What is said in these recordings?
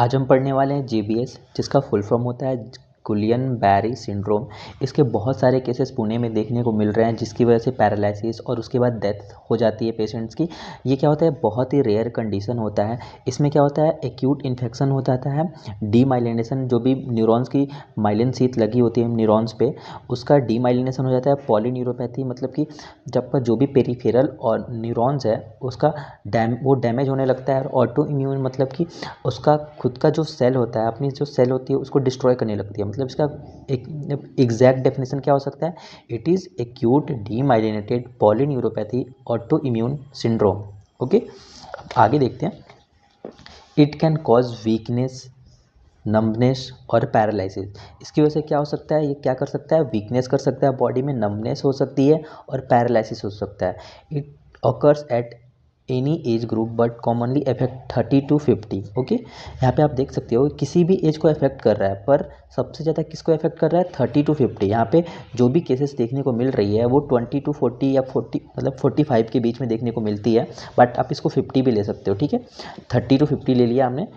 आज हम पढ़ने वाले हैं जीबीएस, जिसका फुल फॉर्म होता है गुलियन बैरी सिंड्रोम। इसके बहुत सारे केसेस पुणे में देखने को मिल रहे हैं, जिसकी वजह से पैरालिसिस और उसके बाद डेथ हो जाती है पेशेंट्स की। ये क्या होता है, बहुत ही रेयर कंडीशन होता है। इसमें क्या होता है, एक्यूट इन्फेक्शन हो जाता है, डीमाइलिनेशन, जो भी न्यूरॉन्स की माइलिन शीथ लगी होती है न्यूरॉन्स पे, उसका डीमाइलिनेशन हो जाता है। पॉलीन्यूरोपैथी मतलब कि जब का जो भी पेरिफेरल और न्यूरॉन्स है उसका वो डैमेज होने लगता है। और ऑटो इम्यून मतलब कि उसका खुद का जो सेल होता है, अपनी जो सेल होती है उसको डिस्ट्रॉय करने लगती है। मतलब इसका एक एग्जैक्ट डेफिनेशन क्या हो सकता है, it is acute demyelinating polyneuropathy autoimmune syndrome. Okay, आगे देखते हैं। It can cause weakness, numbness और पैरालिसिस। इसकी वजह से क्या हो सकता है, ये क्या कर सकता है, वीकनेस कर सकता है बॉडी में, नम्बनेस हो सकती है और पैरालिसिस हो सकता है। It occurs at any age group but commonly affect 30 to 50। Okay, यहाँ पे आप देख सकते हो किसी भी एज को अफेक्ट कर रहा है, पर सबसे ज़्यादा किसको अफेक्ट कर रहा है, 30 to 50। यहाँ पे जो भी केसेस देखने को मिल रही है वो 20 to 40 या 40 मतलब 45 के बीच में देखने को मिलती है, बट आप इसको 50 भी ले सकते हो। ठीक है, 30 to 50 ले लिया हमने।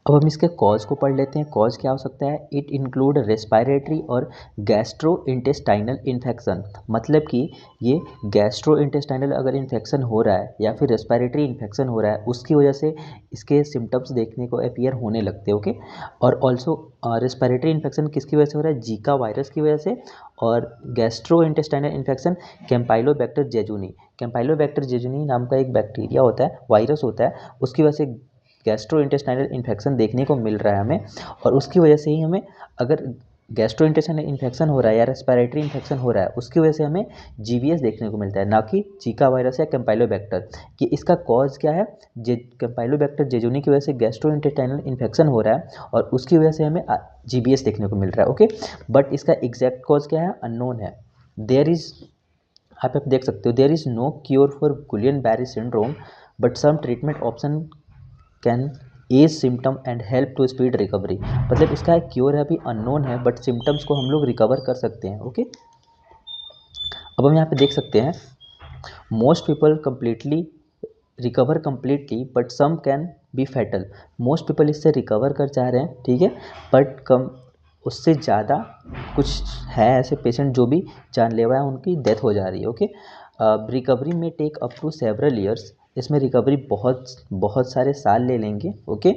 अब हम इसके कॉज को पढ़ लेते हैं। कॉज क्या हो सकता है, इट इंक्लूड रेस्पिरेटरी और गैस्ट्रो इंटेस्टाइनल इन्फेक्शन। मतलब कि ये गैस्ट्रो इंटेस्टाइनल अगर इन्फेक्शन हो रहा है या फिर रेस्पिरेटरी इन्फेक्शन हो रहा है, उसकी वजह से इसके सिम्टम्स देखने को अपीयर होने लगते हैं। ओके, और ऑल्सो रेस्पिरेटरी इन्फेक्शन किसकी वजह से हो रहा है, जीका वायरस की वजह से। और gastrointestinal infection campylobacter jejuni, campylobacter jejuni नाम का एक बैक्टीरिया होता है, वायरस होता है, उसकी वजह से गैस्ट्रो इंटेस्टाइनल इन्फेक्शन देखने को मिल रहा है हमें। और उसकी वजह से ही हमें, अगर गैस्ट्रो इंटेस्टाइनल इन्फेक्शन हो रहा है या रेस्पिरेटरी इन्फेक्शन हो रहा है, उसकी वजह से हमें जीवीएस देखने को मिलता है, ना कि जीका वायरस या कैम्पाइलोबैक्टर। कि इसका कॉज क्या है, कैम्पाइलोबैक्टर जेजुनी की वजह से गैस्ट्रो इंटेस्टाइनल इन्फेक्शन हो रहा है और उसकी वजह से हमें जीबीएस देखने को मिल रहा है। ओके, बट इसका एग्जैक्ट कॉज क्या है, अननोन है। देयर इज, आप देख सकते हो, there is no cure for Guillain Barre syndrome but some treatment option can ease symptom and help to speed recovery. मतलब इसका क्योर है, अभी अननोन है, बट सिम्टम्स को हम लोग रिकवर कर सकते हैं। ओके, अब हम यहाँ पे देख सकते हैं, most people completely recover completely but some can be fatal. Most people इससे रिकवर कर चाह रहे हैं, ठीक है, बट कम, उससे ज़्यादा कुछ है ऐसे पेशेंट जो भी जानलेवा है, उनकी डेथ हो जा रही है। ओके, रिकवरी में take up to several years. इसमें रिकवरी बहुत बहुत सारे साल ले लेंगे। Okay,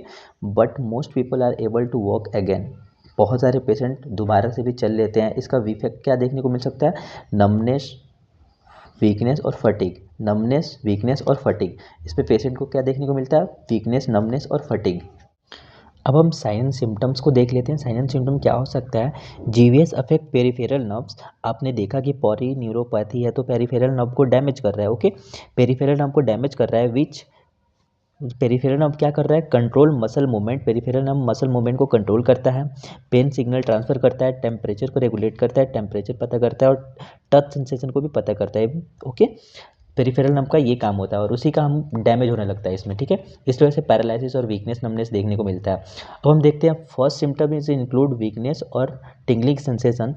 but most people are able to walk again. बहुत सारे पेशेंट दोबारा से भी चल लेते हैं। इसका इफेक्ट क्या देखने को मिल सकता है, नमनेस, वीकनेस और फटीग। नमनेस, वीकनेस और फटीग, इस पे पेशेंट को क्या देखने को मिलता है, वीकनेस, नमनेस और फटीग। अब हम साइन एंड सिम्टम्स को देख लेते हैं। साइन एंड सिम्टम क्या हो सकता है, जीवीएस अफेक्ट पेरिफेरल नर्व्स। आपने देखा कि पॉली न्यूरोपैथी है तो पेरिफेरल नर्व को डैमेज कर रहा है। ओके, पेरिफेरल नर्व को डैमेज कर रहा है, विच पेरिफेरल नर्व क्या कर रहा है, control muscle movement. Peripheral nerve muscle movement को कंट्रोल करता है, पेन सिग्नल ट्रांसफर करता है, टेम्परेचर को रेगुलेट करता है, टेम्परेचर पता करता है और टच सेंसेशन को भी पता करता है। ओके, पेरिफेरल नर्व का ये काम होता है और उसी का हम डैमेज होने लगता है इसमें। ठीक है, इस वजह से पैरालिसिस और वीकनेस, नमनेस देखने को मिलता है। अब हम देखते हैं, first symptom is include weakness और टिंगलिंग सेंसेशन।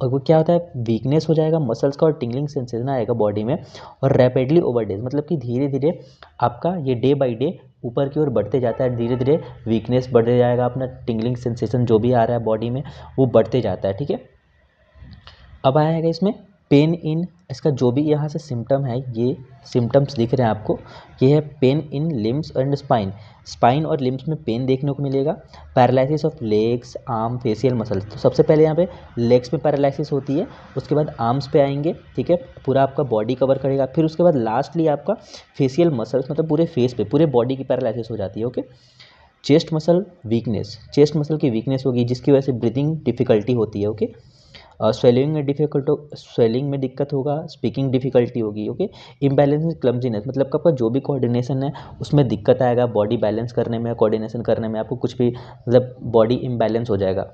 और वो क्या होता है, वीकनेस हो जाएगा मसल्स का और टिंगलिंग सेंसेशन आएगा बॉडी में। और रैपिडली ओवर डेज, मतलब कि धीरे धीरे आपका ये डे बाई डे ऊपर की ओर बढ़ते जाता है। धीरे धीरे वीकनेस बढ़ते जाएगा, अपना टिंगलिंग सेंसेशन जो भी आ रहा है बॉडी में वो बढ़ते जाता है। ठीक है, अब आएगा इसमें पेन इन, इसका जो भी यहाँ से सिम्टम है, ये सिम्टम्स दिख रहे हैं आपको, ये है pain in limbs and spine. Spine और लिम्स में पेन देखने को मिलेगा। Paralysis of legs, arm, facial muscles. तो सबसे पहले यहाँ पे लेग्स में पैरालिसिस होती है, उसके बाद आर्म्स पे आएंगे। ठीक है, पूरा आपका बॉडी कवर करेगा। फिर उसके बाद लास्टली आपका फेशियल मसल्स, मतलब पूरे फेस पे, पूरे बॉडी की पैरालिसिस हो जाती है। Okay, chest muscle weakness, chest muscle की वीकनेस होगी जिसकी वजह से ब्रीदिंग डिफिकल्टी होती है। ओके, स्वेलिंग में डिफिकल्ट, स्वेलिंग में दिक्कत होगा, स्पीकिंग डिफिकल्टी होगी। ओके, इम्बैलेंस, क्लमजीनेस, मतलब आपका जो भी कोऑर्डिनेशन है उसमें दिक्कत आएगा, बॉडी बैलेंस करने में, कोऑर्डिनेशन करने में आपको कुछ भी, मतलब बॉडी इम्बैलेंस हो जाएगा।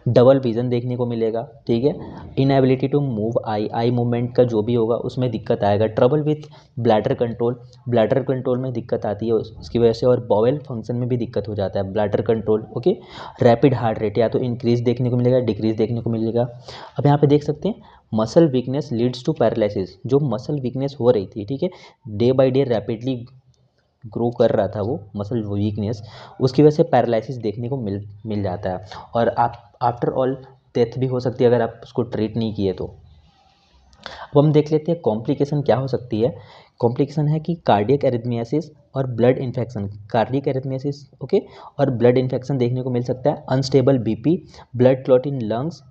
डबल विजन देखने को मिलेगा। ठीक है, inability to move eye, eye movement का जो भी होगा उसमें दिक्कत आएगा। Trouble with bladder control, bladder control में दिक्कत आती है उसकी वजह से। और बॉवेल फंक्शन में भी दिक्कत हो जाता है, bladder control. Okay, rapid heart rate या तो इंक्रीज देखने को मिलेगा, डिक्रीज देखने को मिलेगा। अब यहाँ पे देख सकते हैं, muscle weakness leads to paralysis. जो मसल वीकनेस हो रही थी, ठीक है, day by day rapidly grow कर रहा था वो मसल वीकनेस, उसकी वजह से पैरालिसिस देखने को मिल जाता है, और आप आफ्टर ऑल डेथ भी हो सकती है अगर आप उसको ट्रीट नहीं किए तो। अब हम देख लेते हैं कॉम्प्लिकेशन क्या हो सकती है। कॉम्प्लिकेशन है कि कार्डियक एरिथमियासिस और ब्लड इन्फेक्शन, कार्डियक एरिथमियासिस ओके, और ब्लड इन्फेक्शन देखने को मिल सकता है, unstable BP, blood clot in lungs,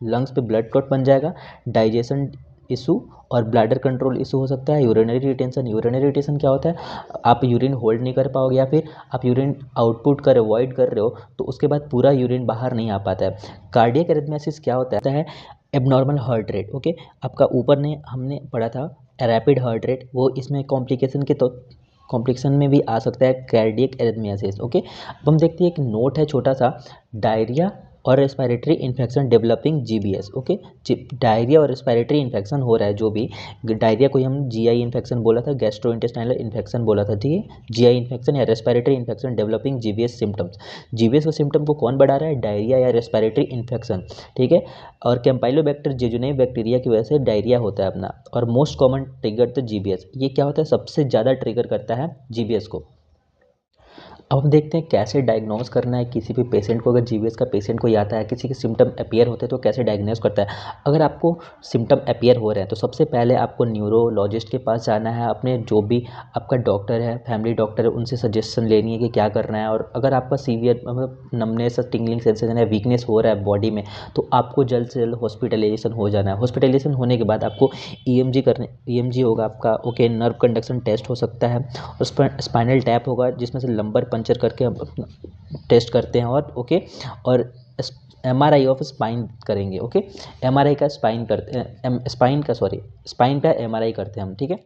lungs पे ब्लड क्लॉट बन जाएगा, डाइजेशन इशू और ब्लैडर कंट्रोल इशू हो सकता है, यूरिनरी रिटेंशन, यूरिनरी रिटेंशन क्या होता है, आप यूरिन होल्ड नहीं कर पाओगे या फिर आप यूरिन आउटपुट कर अवॉइड कर रहे हो तो उसके बाद पूरा यूरिन बाहर नहीं आ पाता है। कार्डियक एरिथमियासिस क्या होता है, एबनॉर्मल हार्ट रेट ओके, आपका ऊपर ने हमने पढ़ा था रैपिड हार्ट रेट, वो इसमें कॉम्प्लिकेशन के तो कॉम्प्लिकेशन में भी आ सकता है कार्डियक एरिथमियासिस ओके। अब हम देखते हैं एक नोट है छोटा सा, डायरिया और respiratory infection developing GBS okay, diarrhoea और रेस्पिरेटरी इन्फेक्शन हो रहा है जो भी, डायरिया को हम जीआई इन्फेक्शन बोला था, गैस्ट्रोइंटेस्टाइनल इन्फेक्शन बोला था, ठीक है, जीआई इन्फेक्शन या respiratory infection developing GBS symptoms, GBS के सिम्टम को कौन बढ़ा रहा है, डायरिया या रेस्पिरेटरी इन्फेक्शन, ठीक है, और कैम्पाइलोबैक्टर जेजुनेम बैक्टीरिया की वजह से डायरिया होता है अपना, और मोस्ट कॉमन ट्रिगर तो जीबीएस, ये क्या होता है सबसे ज़्यादा ट्रिगर करता है जीबीएस को। अब हम देखते हैं कैसे डायग्नोज करना है किसी भी पेशेंट को, अगर जीबीएस का पेशेंट कोई आता है किसी के सिम्टम अपीयर होते हैं तो कैसे डायग्नोज करता है। अगर आपको सिम्टम अपीयर हो रहे हैं तो सबसे पहले आपको न्यूरोलॉजिस्ट के पास जाना है, अपने जो भी आपका डॉक्टर है, फैमिली डॉक्टर है, उनसे सजेशन लेनी है कि क्या करना है, और अगर आपका सीवियर मतलब नमनेस, टिंगलिंग सेंसेशन है, वीकनेस हो रहा है बॉडी में तो आपको जल्द से जल्द हॉस्पिटलाइजेशन हो जाना है। हॉस्पिटलाइजेशन होने के बाद आपको ईएमजी होगा आपका ओके, नर्व कंडक्शन टेस्ट हो सकता है, और स्पाइनल टैप होगा जिसमें से लंबर पंचर करके हम टेस्ट करते हैं, और ओके, और एमआरआई ऑफ स्पाइन करेंगे ओके, एमआरआई का स्पाइन करते हैं, स्पाइन का एमआरआई करते हैं हम, ठीक है।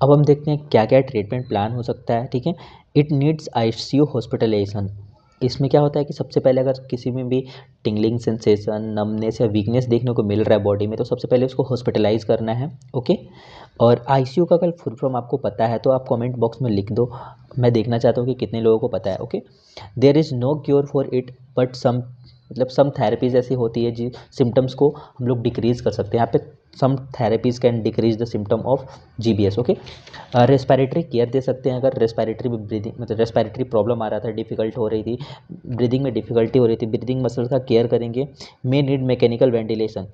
अब हम देखते हैं क्या क्या ट्रीटमेंट प्लान हो सकता है, ठीक है। इट नीड्स आईसीयू हॉस्पिटलाइजेशन, इसमें क्या होता है कि सबसे पहले अगर किसी में भी टिंगलिंग सेंसेशन, नमनेस या वीकनेस देखने को मिल रहा है बॉडी में तो सबसे पहले उसको हॉस्पिटलाइज करना है ओके। और आईसीयू का अगर फुल फॉर्म आपको पता है तो आप कमेंट बॉक्स में लिख दो, मैं देखना चाहता हूँ कि कितने लोगों को पता है okay. There is no cure for it but some therapies ऐसी होती है जी सिम्टम्स को हम लोग डिक्रीज कर सकते हैं, यहाँ पे some therapies can decrease the symptom of GBS okay. Respiratory care दे सकते हैं, अगर रेस्पिरेटरी में ब्रीदिंग मतलब रेस्पिरेटरी प्रॉब्लम आ रहा था, डिफिकल्ट हो रही थी, ब्रीदिंग में डिफिकल्टी हो रही थी, ब्रीदिंग मसल्स का केयर करेंगे। May need mechanical ventilation,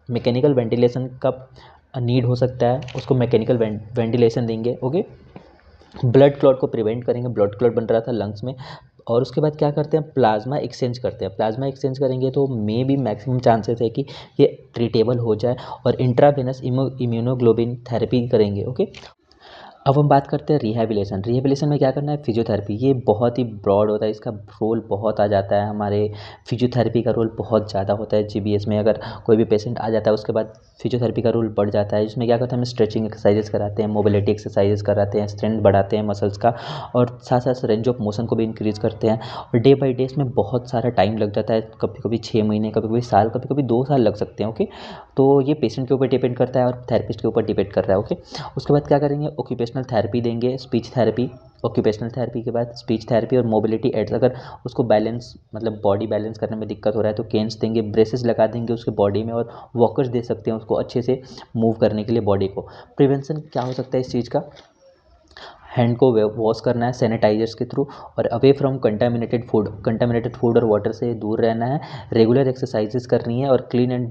mechanical ventilation का नीड हो सकता है, उसको मैकेनिकल वेंटिलेशन देंगे ओके। ब्लड क्लॉट को प्रिवेंट करेंगे, ब्लड क्लॉट बन रहा था लंग्स में, और उसके बाद क्या करते हैं प्लाज्मा एक्सचेंज करते हैं, प्लाज्मा एक्सचेंज करेंगे तो मे भी मैक्सिमम चांसेस है कि ये ट्रीटेबल हो जाए, और इंट्रावेनस इम्यूनोग्लोबिन थेरेपी करेंगे ओके। अब हम बात करते हैं रिहैबिलिटेशन, रिहैबिलिटेशन में क्या करना है, फिजियोथेरेपी, ये बहुत ही ब्रॉड होता है, इसका रोल बहुत आ जाता है, हमारे फिजियोथेरेपी का रोल बहुत ज़्यादा होता है जीबीएस में। अगर कोई भी पेशेंट आ जाता है उसके बाद फिजियोथेरेपी का रोल बढ़ जाता है, जिसमें क्या करते हैं हम स्ट्रेचिंग एक्सरसाइजेस कराते हैं, मोबिलिटी एक्सरसाइजेस कराते हैं, स्ट्रेंथ बढ़ाते हैं मसल्स का, और साथ साथ रेंज ऑफ मोशन को भी इंक्रीज़ करते हैं। और डे बाई डे इसमें बहुत सारा टाइम लग जाता है, कभी कभी 6 महीने, कभी कभी साल, कभी कभी 2 साल लग सकते हैं ओके। तो ये पेशेंट के ऊपर डिपेंड करता है और थेरेपिस्ट के ऊपर डिपेंड कर रहा है ओके। उसके बाद क्या करेंगे, ऑक्यूपेशनल थेरेपी देंगे, स्पीच थेरेपी, ऑक्यूपेशनल थेरेपी के बाद स्पीच थेरेपी और मोबिलिटी एड्स, अगर उसको बैलेंस मतलब बॉडी बैलेंस करने में दिक्कत हो रहा है तो केन्स देंगे, ब्रेसेस लगा देंगे उसके बॉडी में, और वॉकर्स दे सकते हैं उसको अच्छे से मूव करने के लिए बॉडी को। प्रिवेंशन क्या हो सकता है इस चीज़ का, हैंड को वॉश करना है सैनिटाइजर्स के थ्रू, और अवे फ्रॉम कंटामिनेटेड फूड और वाटर से दूर रहना है, रेगुलर एक्सरसाइजेस करनी है, और clean and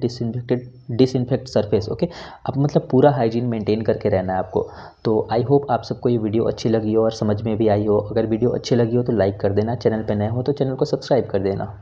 disinfect surface okay. अब मतलब पूरा हाइजीन मेंटेन करके रहना है आपको। तो आई होप आप सबको ये वीडियो अच्छी लगी हो और समझ में भी आई हो। अगर वीडियो अच्छी लगी हो तो लाइक कर देना, चैनल पर नए हो तो चैनल को सब्सक्राइब कर देना।